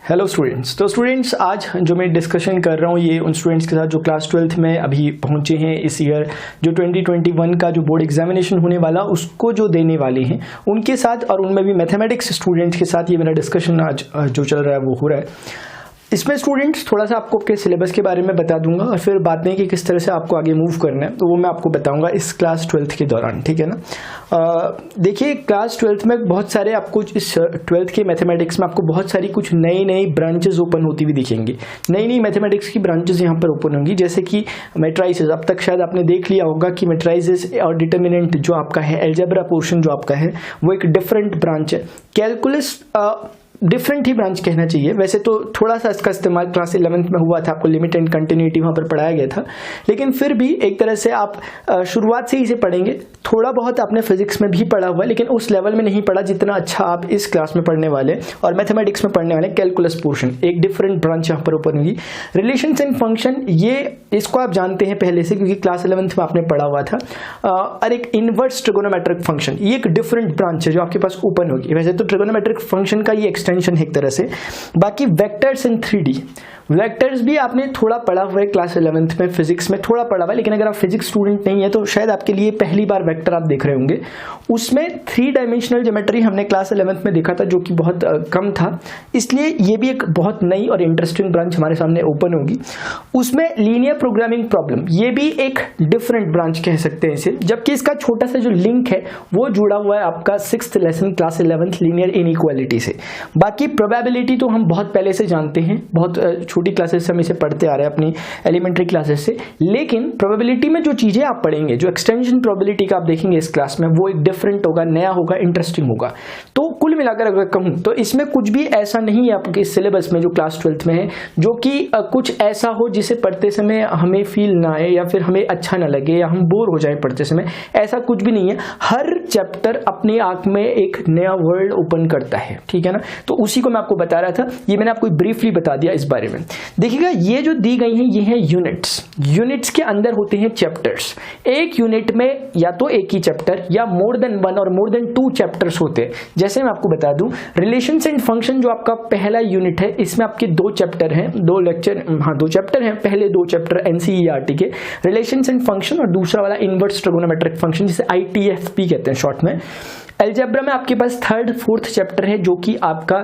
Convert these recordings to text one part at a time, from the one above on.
Hello students. तो students आज जो मैं डिस्कशन कर रहा हूँ ये उन स्टूडेंट्स के साथ जो क्लास 12th में अभी पहुँचे हैं इस ईयर, जो 2021 का जो बोर्ड एग्जामिनेशन होने वाला उसको जो देने वाले हैं उनके साथ, और उनमें भी मैथमेटिक्स स्टूडेंट्स के साथ ये मेरा डिस्कशन आज जो चल रहा है वो हो रहा है। इसमें स्टूडेंट्स थोड़ा सा आपको आपके सिलेबस के बारे में बता दूंगा और फिर बात नहीं कि किस तरह से आपको आगे मूव करना है, तो वो मैं आपको बताऊंगा इस क्लास 12th के दौरान, ठीक है ना। देखिए क्लास 12th में बहुत सारे आपको इस 12th के मैथमेटिक्स में आपको बहुत सारी कुछ नई नई ब्रांचेस ओपन होती हुई दिखेंगी। नई नई मैथमेटिक्स की ब्रांचेस यहाँ पर ओपन होंगी, जैसे कि मैट्राइसिस। अब तक शायद आपने देख लिया होगा कि मैट्राइसिस और डिटर्मिनेंट जो आपका है, अलजेब्रा पोर्शन जो आपका है वो एक डिफरेंट ब्रांच है। कैलकुलस डिफरेंट ही ब्रांच कहना चाहिए, वैसे तो थोड़ा सा इसका इस्तेमाल क्लास 11th में हुआ था, आपको लिमिट एंड कंटिन्यूटी वहाँ पर पढ़ाया गया था, लेकिन फिर भी एक तरह से आप शुरुआत से ही इसे पढ़ेंगे। थोड़ा बहुत आपने फिजिक्स में भी पढ़ा हुआ है, लेकिन उस लेवल में नहीं पढ़ा जितना अच्छा आप इस क्लास में पढ़ने वाले और मैथमेटिक्स में पढ़ने वाले। कैलकुलस पोर्शन एक डिफरेंट ब्रांच यहाँ पर ओपन होगी। रिलेशंस एंड फंक्शन, ये इसको आप जानते हैं पहले से क्योंकि क्लास 11th में आपने पढ़ा हुआ था। और एक इनवर्स ट्रिगोनोमेट्रिक फंक्शन, ये एक डिफरेंट ब्रांच है जो आपके पास ओपन होगी। वैसे तो ट्रिगोनोमेट्रिक फंक्शन का ये एक्सटेंशन है एक तरह से। बाकी वेक्टर्स इन 3D, वेक्टर्स भी आपने थोड़ा पढ़ा हुआ है क्लास 11th में, फिजिक्स में थोड़ा पढ़ा हुआ है, लेकिन अगर आप फिजिक्स स्टूडेंट नहीं है तो शायद आपके लिए पहली बार वेक्टर आप देख रहे होंगे। उसमें 3 डायमेंशनल ज्योमेट्री हमने क्लास 11th में देखा था जो कि बहुत कम था, इसलिए ये भी एक बहुत नई और इंटरेस्टिंग ब्रांच हमारे सामने ओपन होगी। उसमें लीनियर प्रोग्रामिंग प्रॉब्लम, ये भी एक डिफरेंट ब्रांच कह सकते हैं इसे, जबकि इसका छोटा सा जो लिंक है वो जुड़ा हुआ है आपका 6th lesson class 11th linear inequality से। बाकी प्रोबेबिलिटी तो हम बहुत पहले से जानते हैं, बहुत छोटी क्लासेस से हम इसे पढ़ते आ रहे हैं अपनी एलिमेंट्री क्लासेस से, लेकिन प्रोबेबिलिटी में जो चीजें आप पढ़ेंगे, जो एक्सटेंशन प्रोबेबिलिटी का आप देखेंगे इस क्लास में, वो एक डिफरेंट होगा, नया होगा, इंटरेस्टिंग होगा। तो कुल मिलाकर अगर कहूं तो इसमें कुछ भी ऐसा नहीं है आपके सिलेबस में जो क्लास 12th में है जो कि कुछ ऐसा हो जिसे पढ़ते समय हमें फील ना आए या फिर हमें अच्छा ना लगे या हम बोर हो जाए पढ़ते समय, ऐसा कुछ भी नहीं है। हर चैप्टर अपने आप में एक नया वर्ल्ड ओपन करता है, ठीक है ना। तो उसी को मैं आपको बता रहा था, ये मैंने आपको ब्रीफली बता दिया इस बारे में। देखिएगा ये जो दी गई हैं ये हैं यूनिट्स। यूनिट्स के अंदर होते हैं चैप्टर्स। एक यूनिट में या तो एक ही चैप्टर या मोर देन 1 और मोर देन 2 चैप्टर्स होते हैं। जैसे मैं आपको बता दूं, रिलेशंस एंड फंक्शन जो आपका पहला यूनिट है, इसमें आपके 2 चैप्टर हैं, 2 चैप्टर हैं। पहले 2 चैप्टर एनसीईआरटी के रिलेशंस एंड फंक्शन और दूसरा वाला इनवर्स ट्रिगोनोमेट्रिक फंक्शन जिसे ITFP कहते हैं शॉर्ट में। अलजेब्रा में आपके पास 3rd 4th चैप्टर है जो कि आपका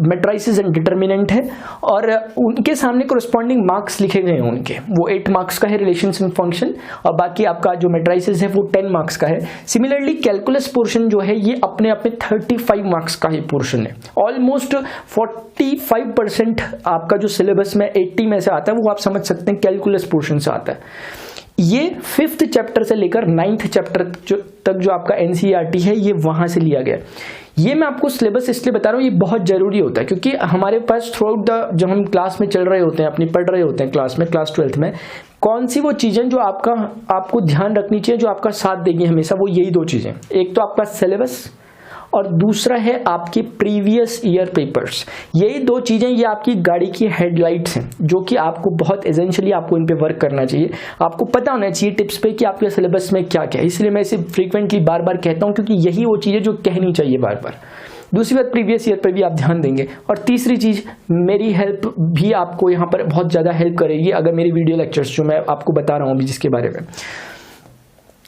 मैट्राइसिस एंड डिटर्मिनेंट है, और उनके सामने कोरस्पॉन्डिंग मार्क्स लिखे गए हैं उनके, वो 8 मार्क्स का है रिलेशंस एंड फंक्शन, और बाकी आपका जो मैट्राइसिस है वो 10 मार्क्स का है। सिमिलरली कैलकुलस पोर्शन जो है ये अपने आप में 35 मार्क्स का ही पोर्शन है। ऑलमोस्ट 45% आपका जो सिलेबस में 80 में से आता है वो आप समझ सकते हैं कैलकुलस पोर्शन से आता है। ये 5th चैप्टर से लेकर 9th चैप्टर तक जो आपका एनसीईआरटी है ये वहां से लिया गया। ये मैं आपको सिलेबस इसलिए बता रहा हूँ, ये बहुत जरूरी होता है क्योंकि हमारे पास थ्रू आउट द जब हम क्लास में चल रहे होते हैं, अपनी पढ़ रहे होते हैं क्लास में, क्लास 12th में, कौन सी वो चीजें जो आपको ध्यान रखनी चाहिए, जो आपका साथ देगी हमेशा, वो यही 2 चीजें। एक तो आपका सिलेबस और दूसरा है आपके प्रीवियस ईयर पेपर्स। यही 2 चीजें ये आपकी गाड़ी की हेडलाइट्स हैं जो कि आपको बहुत एसेंशियली आपको इन पे वर्क करना चाहिए। आपको पता होना चाहिए टिप्स पे कि आपके सिलेबस में क्या क्या है, इसलिए मैं इसे फ्रीक्वेंटली बार बार कहता हूं क्योंकि यही वो चीजें जो कहनी चाहिए बार बार। दूसरी बात, प्रीवियस ईयर पर भी आप ध्यान देंगे, और तीसरी चीज, मेरी हेल्प भी आपको यहाँ पर बहुत ज्यादा हेल्प करेगी अगर मेरी वीडियो लेक्चर्स जो मैं आपको बता रहा हूँ अभी जिसके बारे में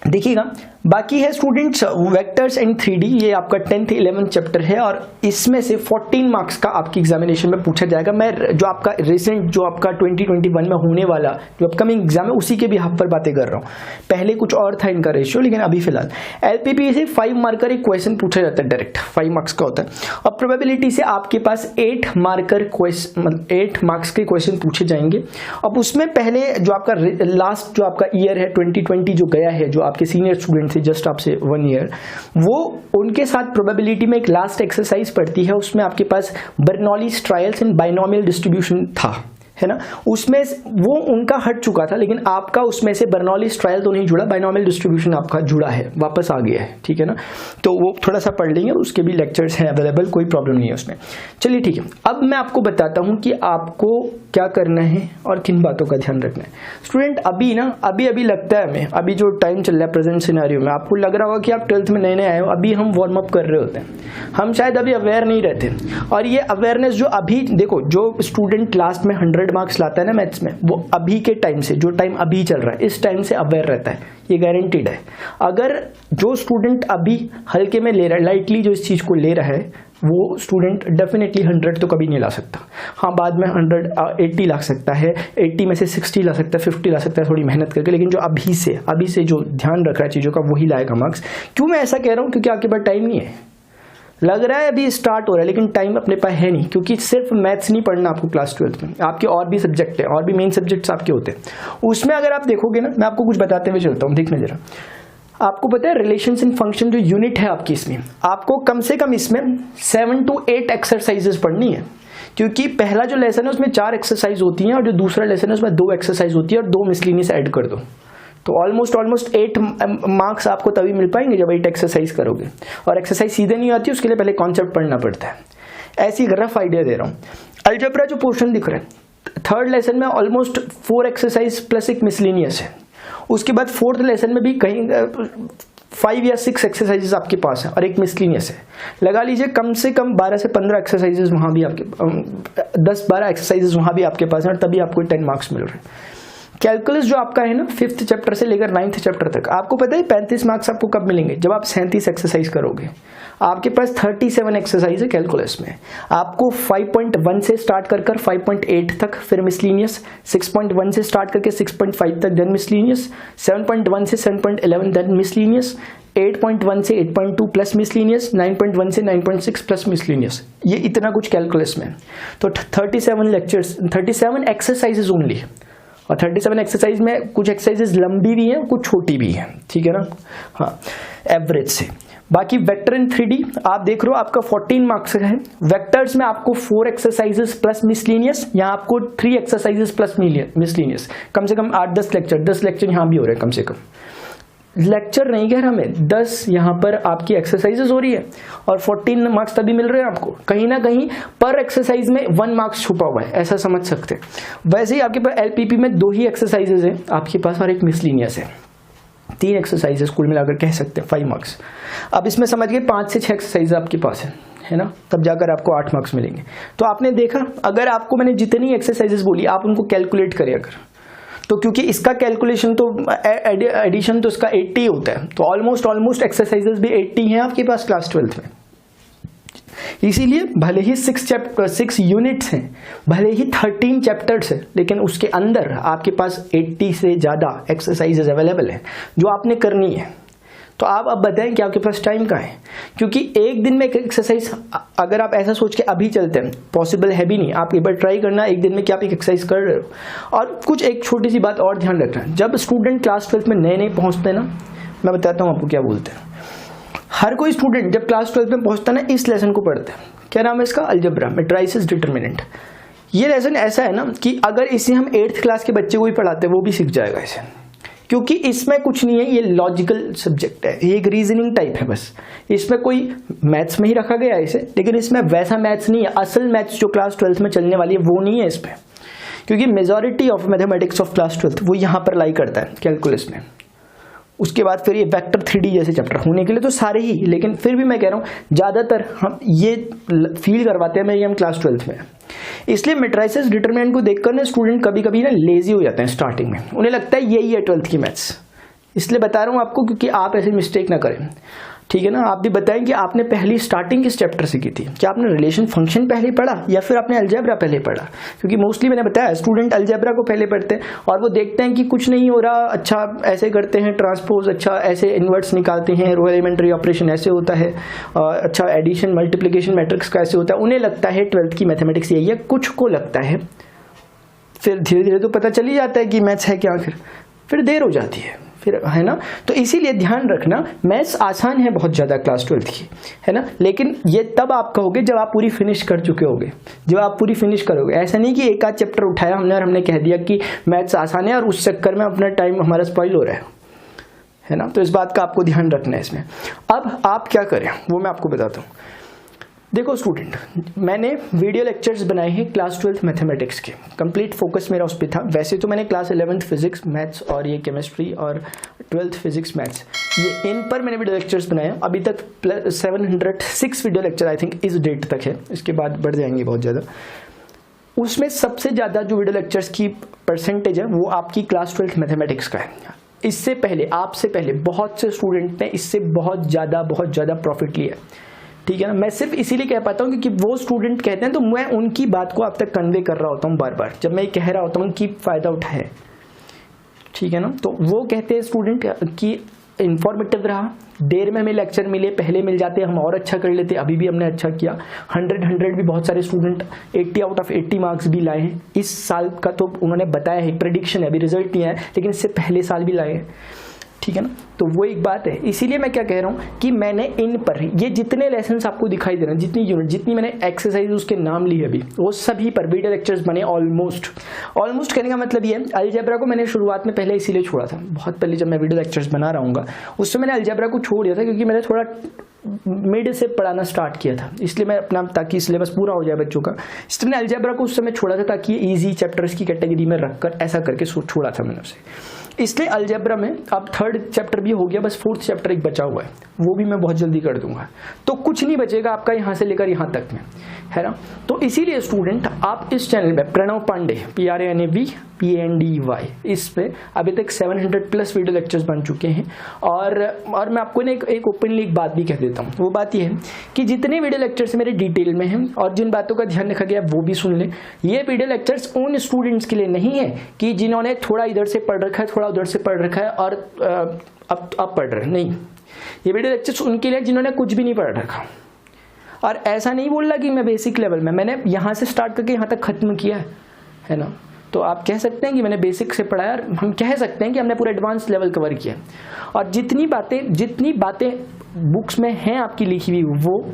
देखिएगा। बाकी है स्टूडेंट्स वेक्टर्स एंड 3D, ये आपका 10th 11th चैप्टर है और इसमें से 14 मार्क्स का आपकी एग्जामिनेशन में पूछा जाएगा। मैं जो आपका रिसेंट जो आपका 2021 में होने वाला जो अपकमिंग एग्जाम है उसी के भी हाफ पर बातें कर रहा हूँ। पहले कुछ और था इनका रेशियो, लेकिन अभी फिलहाल LPP से 5 मार्कर एक क्वेश्चन पूछा जाता है, डायरेक्ट 5 मार्क्स का होता है, और प्रोबेबिलिटी से आपके पास 8 मार्क्स के क्वेश्चन पूछे जाएंगे। अब उसमें पहले जो आपका लास्ट जो आपका ईयर है 2020 जो गया है, जो आपके सीनियर स्टूडेंट थे जस्ट आपसे 1 ईयर, वो उनके साथ प्रोबेबिलिटी में एक लास्ट एक्सरसाइज पड़ती है, उसमें आपके पास Bernoulli's trials and binomial distribution था। है ना, उसमें वो उनका हट चुका था, लेकिन आपका उसमें से बर्नौलीज ट्रायल तो नहीं जुड़ा, बाइनोमियल डिस्ट्रीब्यूशन आपका जुड़ा है, वापस आ गया है, ठीक है ना। तो वो थोड़ा सा पढ़ लेंगे, उसके भी लेक्चर्स हैं अवेलेबल, कोई प्रॉब्लम नहीं है उसमें। चलिए ठीक है, अब मैं आपको बताता हूँ कि आपको क्या करना है और किन बातों का ध्यान रखना है। स्टूडेंट अभी ना अभी लगता है हमें, अभी जो टाइम चल रहा है प्रेजेंट सिनेरियो में, आपको लग रहा होगा कि आप 12th में नए नए आए हो, अभी हम वार्म अप कर रहे होते हैं, हम शायद अभी अवेयर नहीं रहते। और ये अवेयरनेस जो अभी देखो, जो स्टूडेंट लास्ट में 100 मार्क्स लाता है ना मैथ्स में, वो अभी के टाइम से, जो टाइम अभी चल रहा है, इस टाइम से अवेयर रहता है, ये गारंटीड है। अगर जो स्टूडेंट अभी हल्के में ले रहा है, लाइटली जो इस चीज को ले रहा है, वो स्टूडेंट डेफिनेटली 100 तो कभी नहीं ला सकता। हाँ, बाद में 180 ला सकता है, 80 में से 60 ला सकता है, 50 ला सकता है थोड़ी मेहनत करके, लेकिन जो अभी से जो ध्यान रख रहा है चीज़ों का, वही लाएगा मार्क्स। क्यों मैं ऐसा कह रहा हूँ? क्योंकि आपके पास टाइम नहीं है। लग रहा है अभी स्टार्ट हो रहा है, लेकिन टाइम अपने पास है नहीं, क्योंकि सिर्फ मैथ्स नहीं पढ़ना आपको क्लास 12th में, आपके और भी सब्जेक्ट है, और भी मेन सब्जेक्ट्स आपके होते हैं। उसमें अगर आप देखोगे ना, मैं आपको कुछ बताते हुए चलता हूँ, देखना जरा। आपको पता है रिलेशंस इन फंक्शन जो यूनिट है आपकी, इसमें आपको कम से कम इसमें 7 to 8 एक्सरसाइजेस पढ़नी है, क्योंकि पहला जो लेसन है उसमें 4 एक्सरसाइज होती हैं, और जो दूसरा लेसन है उसमें 2 एक्सरसाइज होती है, और 2 मिसलिनियस ऐड कर दो, तो ऑलमोस्ट 8 मार्क्स आपको तभी मिल पाएंगे जब 8 एक्सरसाइज करोगे। और एक्सरसाइज सीधे नहीं आती, उसके लिए पहले कॉन्सेप्ट पढ़ना पड़ता है। ऐसी रफ आइडिया दे रहा हूँ। अलजेब्रा जो पोर्शन दिख रहा है, 3rd लेसन में ऑलमोस्ट 4 एक्सरसाइज प्लस एक मिसलिनियस है। उसके बाद 4th लेसन में भी कहीं 5 या 6 एक्सरसाइजेस आपके पास है, और एक मिसलिनियस है। लगा लीजिए कम से कम 12 से 15 एक्सरसाइजेस वहां भी आपके 10-12 एक्सरसाइजेस वहां भी आपके पास है, और तभी आपको 10 मार्क्स मिल रहे हैं। कैलकुलस जो आपका है ना, 5th चैप्टर से लेकर 9th चैप्टर तक, आपको पता है 35 मार्क्स आपको कब मिलेंगे? जब आप 37 एक्सरसाइज करोगे। आपके पास 37 एक्सरसाइज है कैलकुलस में। आपको 5.1 से स्टार्ट कर 5.8 तक, फिर मिसलिनियस, 6.1 से स्टार्ट करके 6.5 तक, देन मिसलिनियस, 7.1 से 7.11 देन मिसलिनियस, 8.1 से 8.2 प्लस मिसलिनियस, 9.1 से 9.6 प्लस मिसलिनियस। ये इतना कुछ कैलकुलस में। तो 37 लेक्चर्स, 37 एक्सरसाइजेज ओनली। और 37 एक्सरसाइज में कुछ एक्सरसाइजेज लंबी भी हैं, कुछ छोटी भी हैं, ठीक है ना। हाँ, एवरेज से। बाकी वेक्टर इन 3D आप देख रहे हो, आपका 14 मार्क्स का है। वेक्टर्स में आपको 4 एक्सरसाइजेस प्लस मिसलिनियस, यहाँ आपको 3 एक्सरसाइजेस प्लस मिसलिनियस। कम से कम 8-10 लेक्चर, 10 लेक्चर यहाँ भी हो रहे हैं कम से कम। लेक्चर नहीं कह रहा मैं, 10 यहाँ पर आपकी एक्सरसाइजेस हो रही है, और 14 मार्क्स तभी मिल रहे हैं आपको। कहीं ना कहीं पर एक्सरसाइज में 1 मार्क्स छुपा हुआ है, ऐसा समझ सकते हैं। वैसे ही आपके पास LPP में 2 ही एक्सरसाइजेस है आपके पास, और एक मिसलिनियस है। 3 एक्सरसाइजेस कुल मिलाकर कह सकते हैं 5 मार्क्स। अब इसमें समझ गए 5 से 6 एक्सरसाइज आपके पास है ना, तब जाकर आपको 8 मार्क्स मिलेंगे। तो आपने देखा, अगर आपको मैंने जितनी एक्सरसाइजेस बोली आप उनको कैलकुलेट करें अगर, तो क्योंकि इसका कैलकुलेशन तो एडिशन तो इसका 80 होता है, तो ऑलमोस्ट एक्सरसाइजेस भी 80 हैं आपके पास क्लास 12th में। इसीलिए भले ही 6 यूनिट्स हैं, भले ही 13 चैप्टर्स है, लेकिन उसके अंदर आपके पास 80 से ज्यादा एक्सरसाइजेस अवेलेबल है जो आपने करनी है। तो आप अब बताएं कि आपके पास टाइम कहाँ है, क्योंकि एक दिन में एक एक्सरसाइज, अगर आप ऐसा सोच के अभी चलते हैं, पॉसिबल है भी नहीं। आप एक बार ट्राई करना एक दिन में कि आप एक एक्सरसाइज कर रहे हो। और कुछ एक छोटी सी बात और ध्यान रखना, जब स्टूडेंट क्लास 12th में नए पहुंचते हैं ना, मैं बताता हूँ आपको क्या बोलते हैं। हर कोई स्टूडेंट जब क्लास 12th में पहुंचता है ना, इस लेसन को पढ़ता है। क्या नाम है इसका? Algebra, matrices determinant. ये लेसन ऐसा है ना कि अगर इसे हम 8th क्लास के बच्चे को भी पढ़ाते हैं, वो भी सीख जाएगा इसे, क्योंकि इसमें कुछ नहीं है, ये लॉजिकल सब्जेक्ट है, ये एक रीजनिंग टाइप है बस। इसमें कोई मैथ्स में ही रखा गया है इसे, लेकिन इसमें वैसा मैथ्स नहीं है। असल मैथ्स जो क्लास 12th में चलने वाली है वो नहीं है इसमें, क्योंकि majority of mathematics of class 12th वो यहाँ पर लाई करता है कैलकुलस में। उसके बाद फिर ये वेक्टर 3D जैसे चैप्टर होने के लिए तो सारे ही, लेकिन फिर भी मैं कह रहा हूँ ज़्यादातर हम ये फील करवाते हैं हम क्लास 12th में। इसलिए मैट्रिसेस डिटरमिनेंट को देखकर ना स्टूडेंट कभी कभी ना लेजी हो जाते हैं स्टार्टिंग में, उन्हें लगता है यही है 12th की मैथ्स। इसलिए बता रहा हूँ आपको, क्योंकि आप ऐसे मिस्टेक ना करें, ठीक है ना। आप भी बताएं कि आपने पहली स्टार्टिंग किस चैप्टर से की थी, क्या आपने रिलेशन फंक्शन पहले पढ़ा या फिर आपने अलजेब्रा पहले पढ़ा? क्योंकि मोस्टली मैंने बताया स्टूडेंट अलजेब्रा को पहले पढ़ते हैं, और वो देखते हैं कि कुछ नहीं हो रहा, अच्छा ऐसे करते हैं ट्रांसपोज, अच्छा ऐसे इन्वर्ट्स निकालते हैं, रो एलिमेंट्री ऑपरेशन ऐसे होता है, अच्छा एडिशन मल्टीप्लिकेशन मैट्रिक्स का ऐसे होता है। उन्हें लगता है 12th की मैथमेटिक्स यही है, कुछ को लगता है। फिर धीरे धीरे तो पता चल ही जाता है कि मैथ्स है क्या, फिर देर हो जाती है, फिर, है ना। तो इसीलिए ध्यान रखना मैथ्स आसान है बहुत ज़्यादा क्लास 12th की, है ना, लेकिन ये तब आप कहोगे जब आप पूरी फिनिश कर चुके होगे, जब आप पूरी फिनिश करोगे। ऐसा नहीं कि एक आध चैप्टर उठाया हमने और हमने कह दिया कि मैथ्स आसान है और उस चक्कर में अपना टाइम हमारा स्पॉइल हो रहा है ना। तो इस बात का आपको ध्यान रखना है इसमें। अब आप क्या करें वो मैं आपको बताता हूँ। देखो स्टूडेंट, मैंने वीडियो लेक्चर्स बनाए हैं क्लास 12th मैथमेटिक्स के, कंप्लीट फोकस मेरा उस पर था। वैसे तो मैंने क्लास 11th फिजिक्स मैथ्स और ये केमिस्ट्री और 12th फिजिक्स मैथ्स, ये इन पर मैंने वीडियो लेक्चर्स बनाए। अभी तक 706 वीडियो लेक्चर आई थिंक इस डेट तक है, इसके बाद बढ़ जाएंगे बहुत ज़्यादा। उसमें सबसे ज़्यादा जो वीडियो लेक्चर्स की परसेंटेज है वो आपकी क्लास 12th मैथमेटिक्स का है। इससे पहले, आपसे पहले बहुत से स्टूडेंट ने इससे बहुत ज़्यादा प्रॉफिट लिया, ठीक है ना। मैं सिर्फ इसीलिए कह पाता हूँ क्योंकि वो स्टूडेंट कहते हैं तो मैं उनकी बात को आप तक कन्वे कर रहा होता हूँ बार बार, जब मैं कह रहा होता हूँ कि फ़ायदा उठाए, ठीक है ना। तो वो कहते हैं स्टूडेंट कि इंफॉर्मेटिव रहा, देर में हमें लेक्चर मिले, पहले मिल जाते हम और अच्छा कर लेते, अभी भी हमने अच्छा किया। 100 भी बहुत सारे स्टूडेंट 80 आउट ऑफ 80 मार्क्स भी लाए हैं इस साल का, तो उन्होंने बताया है, प्रेडिक्शन है, अभी रिजल्ट नहीं आया, लेकिन इससे पहले साल भी लाए हैं, ठीक है ना। तो वो एक बात है। इसीलिए मैं क्या कह रहा हूँ कि मैंने इन पर ये जितने लेसन्स आपको दिखाई दे रहे हैं, जितनी यूनिट, जितनी मैंने एक्सरसाइज उसके नाम लिए अभी, वो सभी पर वीडियो लेक्चर्स बने। ऑलमोस्ट कहने का मतलब ये है, अलजेब्रा को मैंने शुरुआत में पहले इसीलिए छोड़ा था, बहुत पहले जब मैं वीडियो लेक्चर्स बना रहा हूँ उससे मैंने अलजेब्रा को छोड़ दिया था क्योंकि मैंने थोड़ा मिड से पढ़ाना स्टार्ट किया था, इसलिए मैं अपना, ताकि सिलेबस पूरा हो जाए बच्चों का, इसलिए मैंने अलजेब्रा को उस समय छोड़ा था ताकि ये ईजी चैप्टर्स की कैटेगरी में रखकर ऐसा करके छोड़ा था मैंने उसे। इसलिए अलजेब्रा में अब 3rd चैप्टर भी हो गया, बस 4th चैप्टर एक बचा हुआ है, वो भी मैं बहुत जल्दी कर दूंगा, तो कुछ नहीं बचेगा आपका यहाँ से लेकर यहाँ तक में, है ना। तो इसीलिए स्टूडेंट आप इस चैनल में प्रणव पांडे PRANAV इस पे अभी तक 700+ वीडियो लेक्चर्स बन चुके हैं। और मैं आपको एक ओपनली एक बात भी कह देता हूँ, वो बात ये है कि जितने वीडियो लेक्चर्स मेरे डिटेल में हैं और जिन बातों का ध्यान रखा गया वो भी सुन लें। ये वीडियो लेक्चर्स उन स्टूडेंट्स के लिए नहीं है कि जिन्होंने थोड़ा इधर से पढ़ रखा है, थोड़ा उधर से पढ़ रखा है और अब पढ़ रहे हैं, नहीं। ये वीडियो लेक्चर्स उनके लिए जिन्होंने कुछ भी नहीं पढ़ रखा। और ऐसा नहीं बोल रहा कि मैं बेसिक लेवल में, मैंने यहाँ से स्टार्ट करके यहाँ तक खत्म किया है ना। तो आप कह सकते हैं कि मैंने बेसिक से पढ़ाया, और हम कह सकते हैं कि हमने पूरा एडवांस लेवल कवर किया। और जितनी बातें बुक्स में हैं आपकी लिखी हुई, वो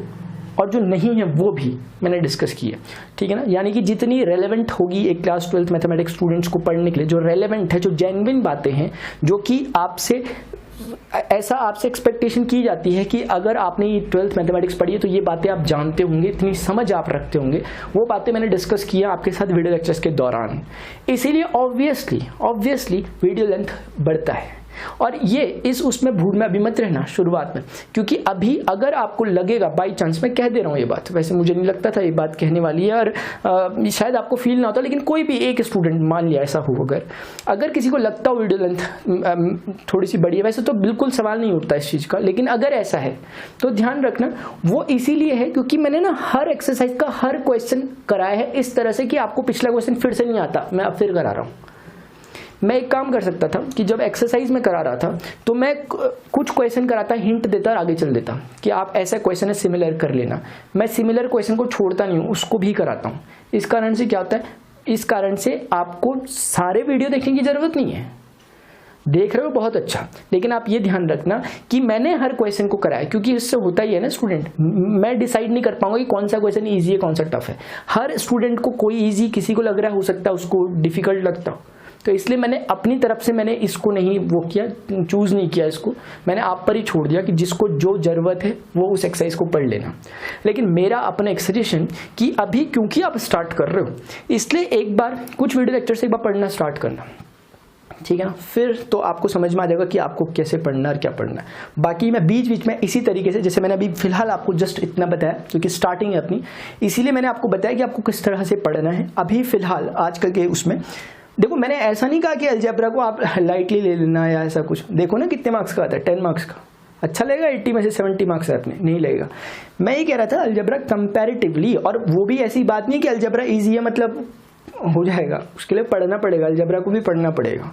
और जो नहीं है वो भी मैंने डिस्कस की है, ठीक है ना। यानी कि जितनी रेलेवेंट होगी एक क्लास 12th मैथमेटिक्स स्टूडेंट्स को पढ़ने के लिए, जो रेलेवेंट है, जो जेन्युइन बातें हैं, जो कि आपसे एक्सपेक्टेशन की जाती है कि अगर आपने ये 12th मैथमेटिक्स पढ़ी है तो ये बातें आप जानते होंगे, इतनी समझ आप रखते होंगे, वो बातें मैंने डिस्कस किया आपके साथ वीडियो लेक्चर्स के दौरान। इसीलिए ऑब्वियसली वीडियो लेंथ बढ़ता है। और ये उसमें भूल में अभी मत रहना शुरुआत में, क्योंकि अभी अगर आपको लगेगा, बाई चांस मैं कह दे रहा हूँ ये बात, वैसे मुझे नहीं लगता था ये बात कहने वाली है और शायद आपको फील ना होता, लेकिन कोई भी एक स्टूडेंट मान लिया ऐसा हो, अगर किसी को लगता हो वीडियो लेंथ थोड़ी सी बड़ी है, वैसे तो बिल्कुल सवाल नहीं उठता इस चीज़ का, लेकिन अगर ऐसा है तो ध्यान रखना वो इसीलिए है क्योंकि मैंने ना हर एक्सरसाइज का हर क्वेश्चन कराया है इस तरह से कि आपको पिछला क्वेश्चन फिर से नहीं आता, मैं अब फिर करा रहा हूँ। मैं एक काम कर सकता था कि जब एक्सरसाइज में करा रहा था तो मैं कुछ क्वेश्चन कराता, हिंट देता और आगे चल देता कि आप ऐसा क्वेश्चन है सिमिलर कर लेना। मैं सिमिलर क्वेश्चन को छोड़ता नहीं हूँ, उसको भी कराता हूँ। इस कारण से क्या होता है, इस कारण से आपको सारे वीडियो देखने की जरूरत नहीं है। देख रहे हो बहुत अच्छा, लेकिन आप ये ध्यान रखना कि मैंने हर क्वेश्चन को कराया, क्योंकि इससे होता ही है ना स्टूडेंट, मैं डिसाइड नहीं कर पाऊंगा कि कौन सा क्वेश्चन इजी है कौन सा टफ है। हर स्टूडेंट को कोई इजी किसी को लग रहा है, हो सकता है उसको डिफिकल्ट लगता हो, तो इसलिए मैंने अपनी तरफ से मैंने इसको नहीं वो किया, चूज नहीं किया इसको, मैंने आप पर ही छोड़ दिया कि जिसको जो जरूरत है वो उस एक्सरसाइज को पढ़ लेना। लेकिन मेरा अपना एक सजेशन कि अभी क्योंकि आप स्टार्ट कर रहे हो, इसलिए एक बार कुछ वीडियो लेक्चर से एक बार पढ़ना स्टार्ट करना, ठीक है ना। फिर तो आपको समझ में आ जाएगा कि आपको कैसे पढ़ना और क्या पढ़ना है। बाकी मैं बीच बीच में इसी तरीके से, जैसे मैंने अभी फिलहाल आपको जस्ट इतना बताया क्योंकि स्टार्टिंग है अपनी, इसीलिए मैंने आपको बताया कि आपको किस तरह से पढ़ना है। अभी फिलहाल आजकल के उसमें देखो, मैंने ऐसा नहीं कहा कि अलजेब्रा को आप लाइटली ले लेना या ऐसा कुछ। देखो ना कितने मार्क्स का आता है, 10 मार्क्स का। अच्छा लगेगा 80 में से 70 मार्क्स अपने? नहीं लगेगा। मैं ये कह रहा था अलजेब्रा कंपैरेटिवली, और वो भी ऐसी बात नहीं है कि अलजेब्रा ईजी है मतलब हो जाएगा, उसके लिए पढ़ना पड़ेगा, अलजेब्रा को भी पढ़ना पड़ेगा,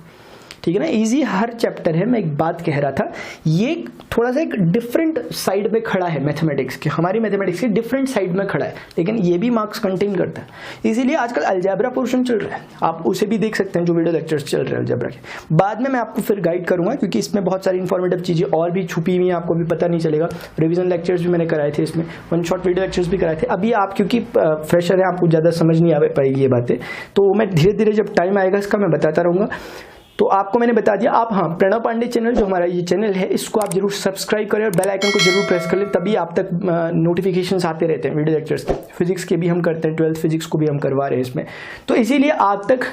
ठीक है ना। इजी हर चैप्टर है। मैं एक बात कह रहा था, ये थोड़ा सा एक डिफरेंट साइड में खड़ा है मैथमेटिक्स के, हमारी मैथमेटिक्स के डिफरेंट साइड में खड़ा है, लेकिन ये भी मार्क्स कंटेन करता है। इसीलिए आजकल अलजेब्रा पोर्शन चल रहा है, आप उसे भी देख सकते हैं जो वीडियो लेक्चर्स चल रहे हैं अलजेब्रा के। बाद में मैं आपको फिर गाइड करूंगा, क्योंकि इसमें बहुत सारी इंफॉर्मेटिव चीजें और भी छुपी हुई हैं, आपको भी पता नहीं चलेगा। रिवीजन लेक्चर्स भी मैंने कराए थे, इसमें वन शॉट वीडियो लेक्चर्स भी कराए थे। अभी आप क्योंकि फ्रेशर है, आपको ज्यादा समझ नहीं आ पाएगी ये बातें, तो मैं धीरे धीरे जब टाइम आएगा इसका मैं बताता रहूंगा। तो आपको मैंने बता दिया। आप हाँ, प्रणव पांडे चैनल जो हमारा ये चैनल है, इसको आप जरूर सब्सक्राइब करें और बेल आइकन को जरूर प्रेस कर लें, तभी आप तक नोटिफिकेशंस आते रहते हैं वीडियो लेक्चर्स के। फिजिक्स के भी हम करते हैं, 12th फिजिक्स को भी हम करवा रहे हैं इसमें, तो इसीलिए आप तक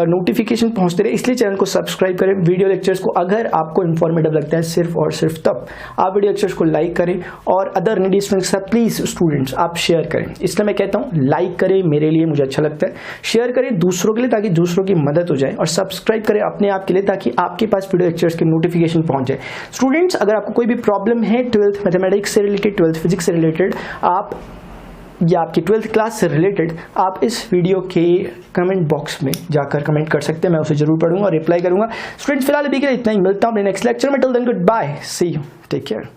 नोटिफिकेशन पहुंचते रहे, इसलिए चैनल को सब्सक्राइब करें। वीडियो लेक्चर्स को अगर आपको इन्फॉर्मेटिव लगता है सिर्फ और सिर्फ तब आप वीडियो लेक्चर्स को लाइक करें, और अदर नीडी स्टूडेंट्स का प्लीज स्टूडेंट्स आप शेयर करें। इसलिए मैं कहता हूँ लाइक करें, मेरे लिए मुझे अच्छा लगता है, शेयर करें दूसरों के लिए ताकि दूसरों की मदद हो जाए, और सब्सक्राइब करें अपने आप के लिए ताकि आपके पास वीडियो लेक्चर्स के नोटिफिकेशन पहुंच जाए। स्टूडेंट्स, अगर आपको कोई भी प्रॉब्लम है 12th मैथमेटिक्स से रिलेटेड, 12th फिजिक्स से रिलेटेड, आप या आपकी 12th क्लास से रिलेटेड, आप इस वीडियो के कमेंट बॉक्स में जाकर कमेंट कर सकते हैं, मैं उसे जरूर पढ़ूंगा और रिप्लाई करूंगा। स्टूडेंट्स, फिलहाल अभी के लिए इतना ही, मिलता हूं अपने नेक्स्ट लेक्चर में। Till then good bye, see you, take care.